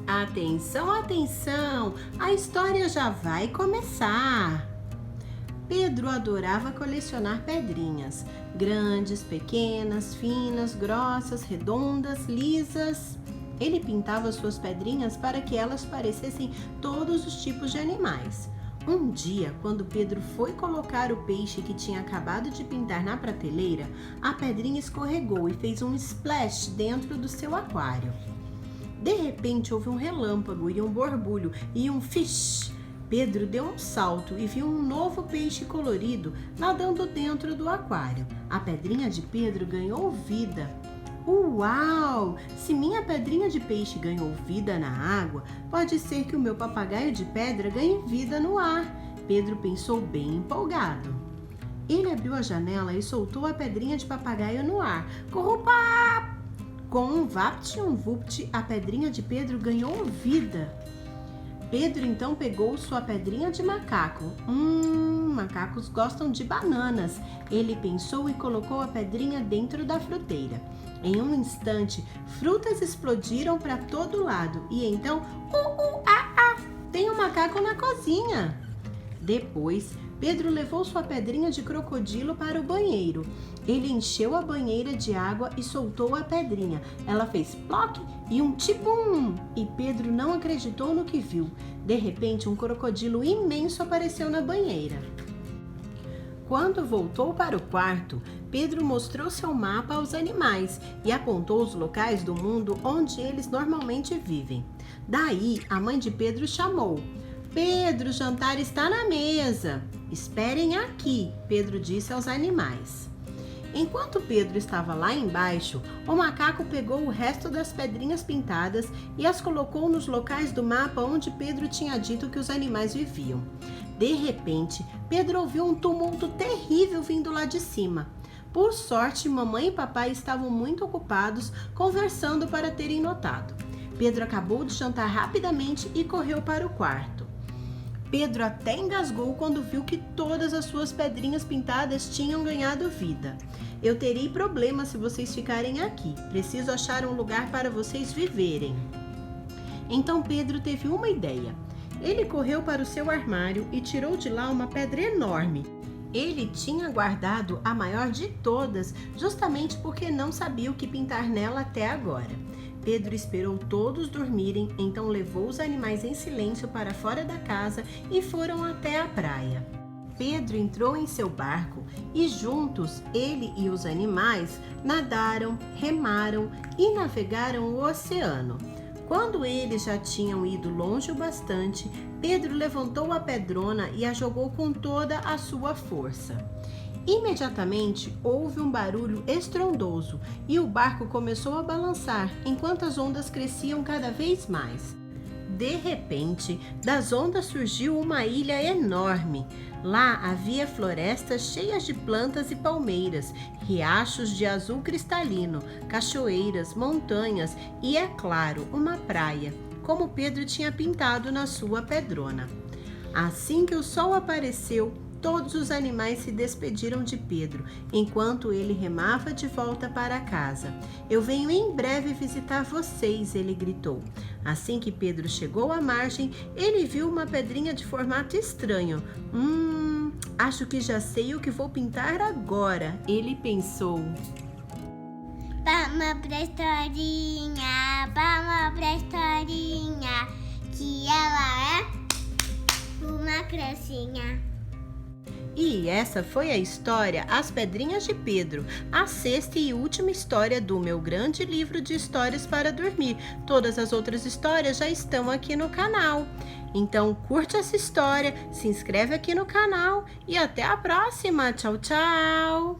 Atenção, atenção! A história já vai começar! Pedro adorava colecionar pedrinhas, grandes, pequenas, finas, grossas, redondas, lisas. Ele pintava suas pedrinhas para que elas parecessem todos os tipos de animais. Um dia, quando Pedro foi colocar o peixe que tinha acabado de pintar na prateleira, a pedrinha escorregou e fez um splash dentro do seu aquário. De repente, houve um relâmpago e um borbulho e um fish. Pedro deu um salto e viu um novo peixe colorido nadando dentro do aquário. A pedrinha de Pedro ganhou vida. Uau! Se minha pedrinha de peixe ganhou vida na água, pode ser que o meu papagaio de pedra ganhe vida no ar. Pedro pensou bem empolgado. Ele abriu a janela e soltou a pedrinha de papagaio no ar. Corrupá! Com um vapt e um vupt, a pedrinha de Pedro ganhou vida. Pedro então pegou sua pedrinha de macaco. Macacos gostam de bananas. Ele pensou e colocou a pedrinha dentro da fruteira. Em um instante, frutas explodiram para todo lado e então, tem um macaco na cozinha. Depois, Pedro levou sua pedrinha de crocodilo para o banheiro. Ele encheu a banheira de água e soltou a pedrinha. Ela fez ploc e um tibum! E Pedro não acreditou no que viu. De repente, um crocodilo imenso apareceu na banheira. Quando voltou para o quarto, Pedro mostrou seu mapa aos animais e apontou os locais do mundo onde eles normalmente vivem. Daí, a mãe de Pedro chamou. Pedro, o jantar está na mesa. Esperem aqui, Pedro disse aos animais. Enquanto Pedro estava lá embaixo, o macaco pegou o resto das pedrinhas pintadas e as colocou nos locais do mapa onde Pedro tinha dito que os animais viviam. De repente, Pedro ouviu um tumulto terrível vindo lá de cima. Por sorte, mamãe e papai estavam muito ocupados conversando para terem notado. Pedro acabou de jantar rapidamente e correu para o quarto. Pedro até engasgou quando viu que todas as suas pedrinhas pintadas tinham ganhado vida. Eu terei problema se vocês ficarem aqui. Preciso achar um lugar para vocês viverem. Então Pedro teve uma ideia. Ele correu para o seu armário e tirou de lá uma pedra enorme. Ele tinha guardado a maior de todas, justamente porque não sabia o que pintar nela até agora. Pedro esperou todos dormirem, então levou os animais em silêncio para fora da casa e foram até a praia. Pedro entrou em seu barco e juntos, ele e os animais nadaram, remaram e navegaram o oceano. Quando eles já tinham ido longe o bastante, Pedro levantou a pedrona e a jogou com toda a sua força. Imediatamente houve um barulho estrondoso e o barco começou a balançar enquanto as ondas cresciam cada vez mais. De repente, das ondas surgiu uma ilha enorme. Lá havia florestas cheias de plantas e palmeiras, riachos de azul cristalino, cachoeiras, montanhas e, é claro, uma praia, como Pedro tinha pintado na sua pedrona. Assim que o sol apareceu, todos os animais se despediram de Pedro, enquanto ele remava de volta para casa. Eu venho em breve visitar vocês, ele gritou. Assim que Pedro chegou à margem, ele viu uma pedrinha de formato estranho. Acho que já sei o que vou pintar agora, ele pensou. Vamos pra historinha, que ela é uma criancinha. E essa foi a história As Pedrinhas de Pedro, a sexta e última história do meu grande livro de histórias para dormir. Todas as outras histórias já estão aqui no canal. Então curte essa história, se inscreve aqui no canal e até a próxima. Tchau, tchau!